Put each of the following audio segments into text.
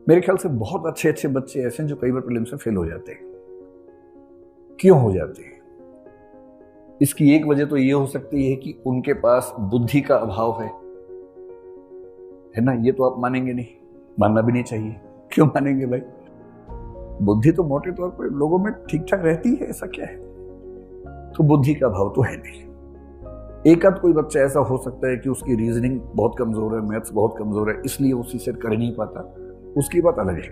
मेरे ख्याल से बहुत अच्छे अच्छे बच्चे ऐसे हैं जो कई बार प्रीलिम्स में फेल हो जाते हैं। क्यों हो जाते हैं? इसकी एक वजह तो ये हो सकती है कि उनके पास बुद्धि का अभाव है ना। ये तो आप मानेंगे नहीं, मानना भी नहीं चाहिए। क्यों मानेंगे भाई? बुद्धि तो मोटे तौर पर लोगों में ठीक ठाक रहती है, ऐसा क्या है? तो बुद्धि का अभाव तो है नहीं। एक आध कोई बच्चा ऐसा हो सकता है कि उसकी रीजनिंग बहुत कमजोर है, मैथ्स बहुत कमजोर है, इसलिए उसी से कर नहीं पाता, उसकी बात अलग है।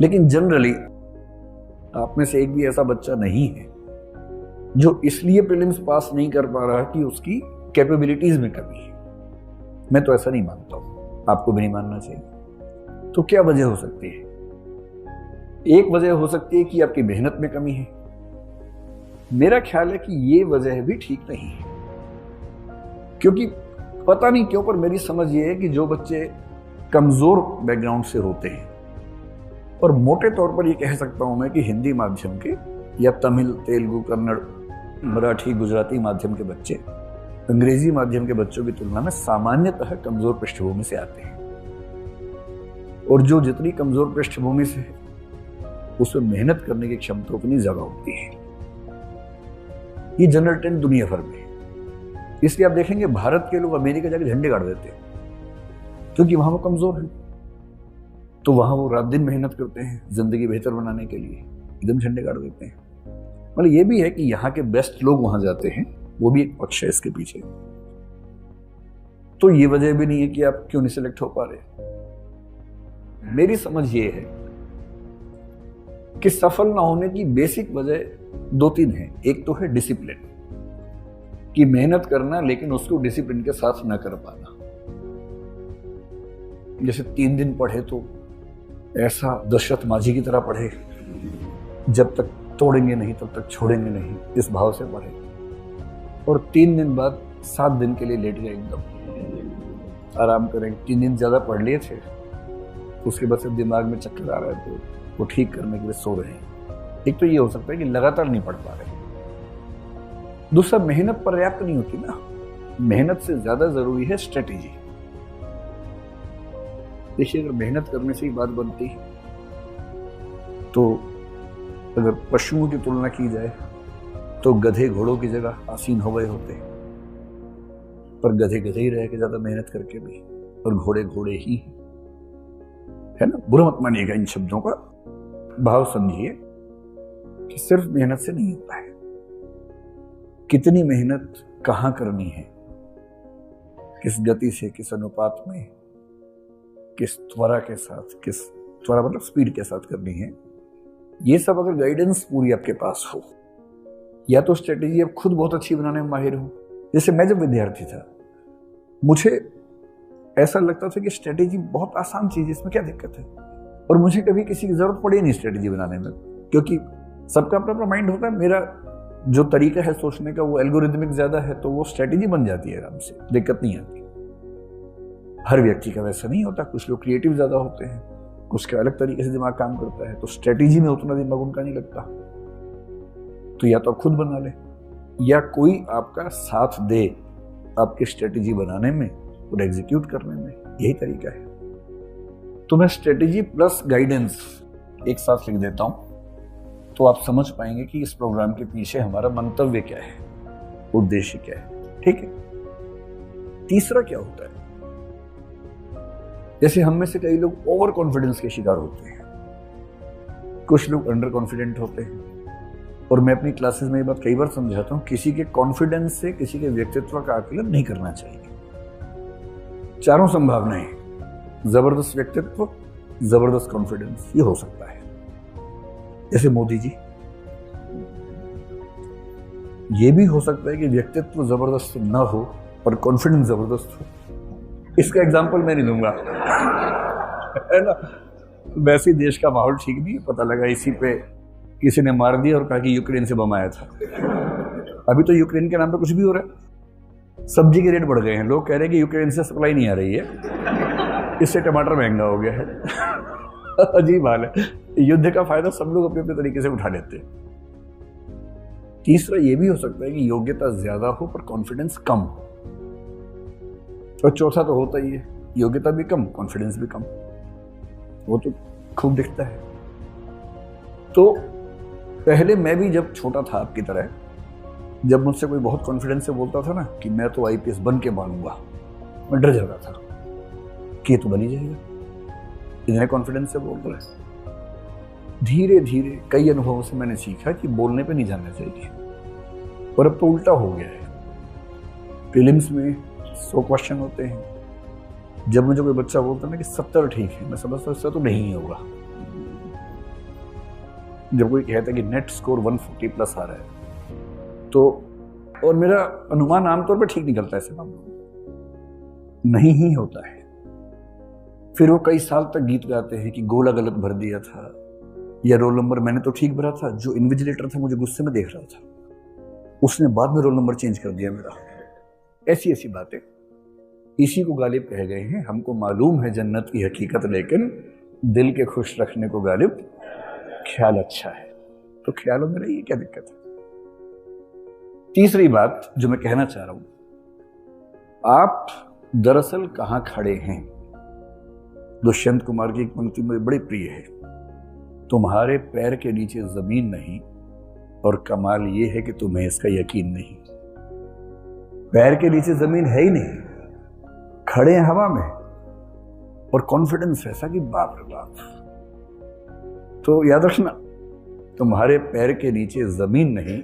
लेकिन जनरली आप में से एक भी ऐसा बच्चा नहीं है जो इसलिए प्रीलिम्स पास नहीं कर पा रहा कि उसकी कैपेबिलिटीज में कमी है। मैं तो ऐसा नहीं मानता हूं, आपको भी नहीं मानना चाहिए। तो क्या वजह हो सकती है? एक वजह हो सकती है कि आपकी मेहनत में कमी है। मेरा ख्याल है कि ये वजह भी ठीक नहीं है, क्योंकि पता नहीं क्यों पर मेरी समझ ये है कि जो बच्चे कमजोर बैकग्राउंड से होते हैं, और मोटे तौर पर ये कह सकता हूं मैं कि हिंदी माध्यम के या तमिल, तेलुगु, कन्नड़, मराठी, गुजराती माध्यम के बच्चे अंग्रेजी माध्यम के बच्चों की तुलना में सामान्यतः कमजोर पृष्ठभूमि से आते हैं। और जो जितनी कमजोर पृष्ठभूमि से है उसमें मेहनत करने की क्षमता उतनी ज्यादा होती है। ये जनरल ट्रेंड दुनिया भर में है। इसलिए आप देखेंगे भारत के लोग अमेरिका जाकर झंडे गाड़ देते हैं, क्योंकि वहां वो कमजोर है। तो वहां वो रात दिन मेहनत करते हैं जिंदगी बेहतर बनाने के लिए, एकदम झंडे गाड़ देते हैं। मतलब ये भी है कि यहाँ के बेस्ट लोग वहां जाते हैं, वो भी एक पक्ष है इसके पीछे। तो ये वजह भी नहीं है कि आप क्यों नहीं सिलेक्ट हो पा रहे। मेरी समझ ये है कि सफल ना होने की बेसिक वजह दो तीन है। एक तो है डिसिप्लिन, कि मेहनत करना लेकिन उसको डिसिप्लिन के साथ ना कर पाना। जैसे 3 दिन पढ़े तो ऐसा दशरथ माझी की तरह पढ़े, जब तक तोड़ेंगे नहीं तब तक छोड़ेंगे नहीं, इस भाव से पढ़े, और 3 दिन बाद 7 दिन के लिए लेट गए, एकदम आराम करें। 3 दिन ज्यादा पढ़ लिए थे, उसके बाद से दिमाग में चक्कर आ रहे थे, वो ठीक करने के लिए सो रहे हैं। एक तो ये हो सकता है कि लगातार नहीं पढ़ पा रहे। दूसरा, मेहनत पर्याप्त नहीं होती ना। मेहनत से ज्यादा जरूरी है स्ट्रेटेजी। देखिए, अगर मेहनत करने से ही बात बनती तो अगर पशुओं की तुलना की जाए तो गधे घोड़ों की जगह आसीन हो गए होते, पर गधे गधे ही रह के ज्यादा मेहनत करके भी, और घोड़े घोड़े ही है ना। बुरा मत मानिएगा इन शब्दों का, भाव समझिए कि सिर्फ मेहनत से नहीं होता है। कितनी मेहनत कहां करनी है, किस गति से, किस अनुपात में, किस त्वरा के साथ, किस त्वरा मतलब स्पीड के साथ करनी है, ये सब अगर गाइडेंस पूरी आपके पास हो, या तो स्ट्रेटेजी आप खुद बहुत अच्छी बनाने में माहिर हो। जैसे मैं जब विद्यार्थी था, मुझे ऐसा लगता था कि स्ट्रेटेजी बहुत आसान चीज है, इसमें क्या दिक्कत है, और मुझे कभी किसी की जरूरत पड़ी नहीं स्ट्रेटेजी बनाने में, क्योंकि सबका अपना अपना माइंड होता है। मेरा जो तरीका है सोचने का वो एल्गोरिदमिक ज्यादा है, तो वो स्ट्रेटेजी बन जाती है आराम से, दिक्कत नहीं आती। हर व्यक्ति का वैसा नहीं होता, कुछ लोग क्रिएटिव ज्यादा होते हैं, कुछ का अलग तरीके से दिमाग काम करता है, तो स्ट्रेटेजी में उतना दिमाग उनका नहीं लगता। तो या तो आप खुद बना ले, या कोई आपका साथ दे आपकी स्ट्रेटेजी बनाने में और एग्जीक्यूट करने में, यही तरीका है। तो मैं स्ट्रेटेजी प्लस गाइडेंस एक साथ लिख देता हूं, तो आप समझ पाएंगे कि इस प्रोग्राम के पीछे हमारा मंतव्य क्या है, उद्देश्य क्या है। ठीक है। तीसरा क्या होता है, जैसे हम में से कई लोग ओवर कॉन्फिडेंस के शिकार होते हैं, कुछ लोग अंडर कॉन्फिडेंट होते हैं, और मैं अपनी क्लासेस में ये बात कई बार समझाता हूं, किसी के कॉन्फिडेंस से किसी के व्यक्तित्व का आकलन नहीं करना चाहिए। चारों संभावनाएं, जबरदस्त व्यक्तित्व, जबरदस्त कॉन्फिडेंस, ये हो सकता है। जैसे मोदी जी, ये भी हो सकता है कि व्यक्तित्व जबरदस्त ना हो और कॉन्फिडेंस जबरदस्त हो। इसका एग्जांपल मैं नहीं दूंगा, है ना। वैसे ही देश का माहौल ठीक नहीं है, पता लगा इसी पे किसी ने मार दिया और कहा कि यूक्रेन से बम आया था। अभी तो यूक्रेन के नाम पे कुछ भी हो रहा है, सब्जी के रेट बढ़ गए हैं, लोग कह रहे हैं कि यूक्रेन से सप्लाई नहीं आ रही है, इससे टमाटर महंगा हो गया है। अजीब हाल है। युद्ध का फायदा सब लोग अपने अपने तरीके से उठा लेते हैं। तीसरा ये भी हो सकता है कि योग्यता ज्यादा हो पर कॉन्फिडेंस कम, और चौथा तो होता ही है, योग्यता भी कम, कॉन्फिडेंस भी कम। वो तो खूब दिखता है। तो पहले मैं भी जब छोटा था आपकी तरह, जब मुझसे कोई बहुत कॉन्फिडेंस से बोलता था ना कि मैं तो आईपीएस बन के मानूंगा, मैं डर जाता था कि ये तो बन ही जाएगा, इतने कॉन्फिडेंस से बोल रहा है। धीरे धीरे कई अनुभवों से मैंने सीखा कि बोलने पे नहीं जाना चाहिए, और अब तो उल्टा हो गया है। प्रीलिम्स में 100 क्वेश्चन होते हैं, जब मुझे कोई बच्चा बोलता ना कि 70 ठीक है, मैं समझता हूँ इससे तो नहीं होगा। जब कोई कहता है कि नेट स्कोर 140 प्लस आ रहा है, तो और मेरा अनुमान आमतौर पर ठीक निकलता है ऐसे मामलों में, नहीं ही होता है। फिर वो कई साल तक गीत गाते हैं कि गोला गलत भर दिया था, या रोल नंबर मैंने तो ठीक भरा था, जो इन्विजिलेटर था मुझे गुस्से में देख रहा था, उसने बाद में रोल नंबर चेंज कर दिया मेरा। ऐसी ऐसी बातें, इसी को गालिब कह गए हैं। हमको मालूम है जन्नत की हकीकत, लेकिन दिल के खुश रखने को गालिब ख्याल अच्छा है। तो ख्यालों में रहिए, क्या दिक्कत है। तीसरी बात जो मैं कहना चाह रहा हूं, आप दरअसल कहां खड़े हैं। दुष्यंत कुमार की एक पंक्ति मुझे बड़ी प्रिय है, तुम्हारे पैर के नीचे जमीन नहीं, और कमाल यह है कि तुम्हें इसका यकीन नहीं। पैर के नीचे जमीन है ही नहीं, खड़े हैं हवा में, और कॉन्फिडेंस ऐसा कि बाप रे बाप। तो याद रखना, तुम्हारे पैर के नीचे जमीन नहीं,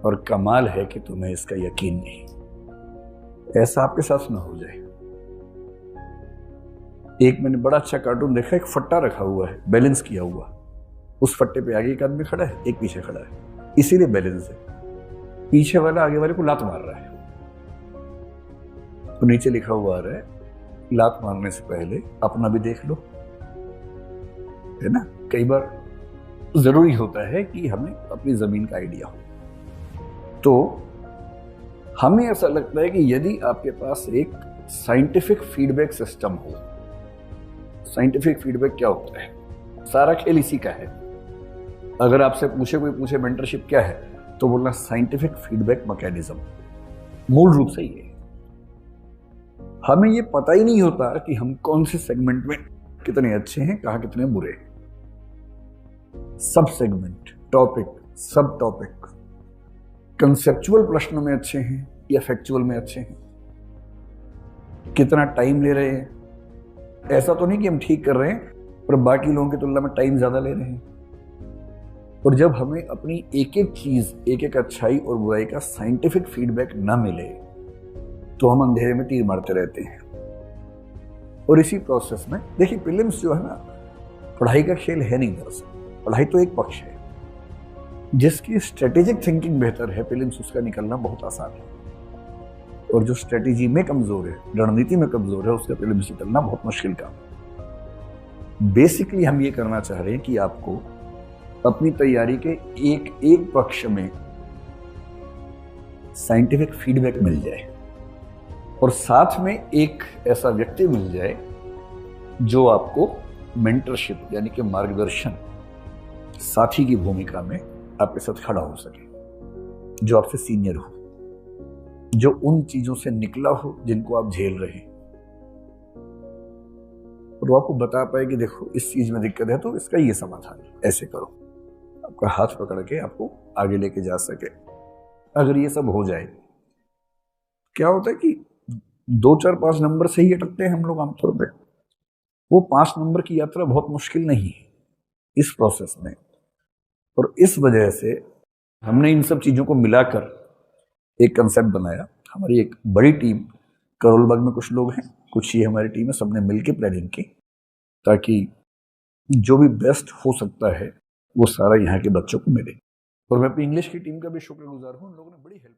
और कमाल है कि तुम्हें इसका यकीन नहीं। ऐसा आपके साथ ना हो जाए। एक मैंने बड़ा अच्छा कार्टून देखा, एक फट्टा रखा हुआ है बैलेंस किया हुआ, उस फट्टे पे आगे एक आदमी खड़ा है, एक पीछे खड़ा है, इसीलिए बैलेंस है। पीछे वाला आगे वाले को लात मार रहा है, तो नीचे लिखा हुआ आ रहा है, लात मारने से पहले अपना भी देख लो। है ना, कई बार जरूरी होता है कि हमें अपनी जमीन का आइडिया हो। तो हमें ऐसा लगता है कि यदि आपके पास एक साइंटिफिक फीडबैक सिस्टम हो। साइंटिफिक फीडबैक क्या होता है, सारा खेल इसी का है। अगर आपसे कोई पूछे मेंटरशिप क्या है, तो बोलना साइंटिफिक फीडबैक मैकेनिज्म। मूल रूप से ये हमें ये पता ही नहीं होता कि हम कौन से सेगमेंट में कितने अच्छे हैं, कहां कितने बुरे। सब सेगमेंट, टॉपिक, सब टॉपिक, कंसेप्चुअल प्रश्नों में अच्छे हैं या फैक्चुअल में अच्छे हैं, कितना टाइम ले रहे हैं। ऐसा तो नहीं कि हम ठीक कर रहे हैं पर बाकी लोगों की तुलना में टाइम ज्यादा ले रहे हैं। और जब हमें अपनी एक एक चीज, एक एक अच्छाई और बुराई का साइंटिफिक फीडबैक ना मिले, तो हम अंधेरे में तीर मारते रहते हैं। और इसी प्रोसेस में देखिए, प्रीलिम्स जो है ना, पढ़ाई का खेल है नहीं। दरअसल पढ़ाई तो एक पक्ष है, जिसकी स्ट्रेटेजिक थिंकिंग बेहतर है, प्रीलिम्स उसका निकलना बहुत आसान है। और जो स्ट्रेटेजी में कमजोर है, रणनीति में कमजोर है, उसका प्रीलिम्स निकलना बहुत मुश्किल काम है। बेसिकली हम ये करना चाह रहे हैं कि आपको अपनी तैयारी के एक एक पक्ष में साइंटिफिक फीडबैक मिल जाए, और साथ में एक ऐसा व्यक्ति मिल जाए जो आपको मेंटरशिप यानी कि मार्गदर्शन, साथी की भूमिका में आपके साथ खड़ा हो सके, जो आपसे सीनियर हो, जो उन चीजों से निकला हो जिनको आप झेल रहे हैं, और वो आपको बता पाए कि देखो इस चीज में दिक्कत है तो इसका ये समाधान है, ऐसे करो। आपका हाथ पकड़ के आपको आगे लेके जा सके। अगर ये सब हो जाए, क्या होता है कि 2, 4, 5 नंबर से ही अटकते हैं हम लोग आमतौर पे। वो 5 नंबर की यात्रा बहुत मुश्किल नहीं है इस प्रोसेस में। और इस वजह से हमने इन सब चीजों को मिलाकर एक कंसेप्ट बनाया। हमारी एक बड़ी टीम, करोलबाग में कुछ लोग हैं, कुछ ही हमारी टीम है, सबने मिलकर प्लानिंग की, ताकि जो भी बेस्ट हो सकता है वो सारा यहाँ के बच्चों को मिले। और मैं अपनी इंग्लिश की टीम का भी शुक्रगुजार हूँ, उन लोगों ने बड़ी हेल्प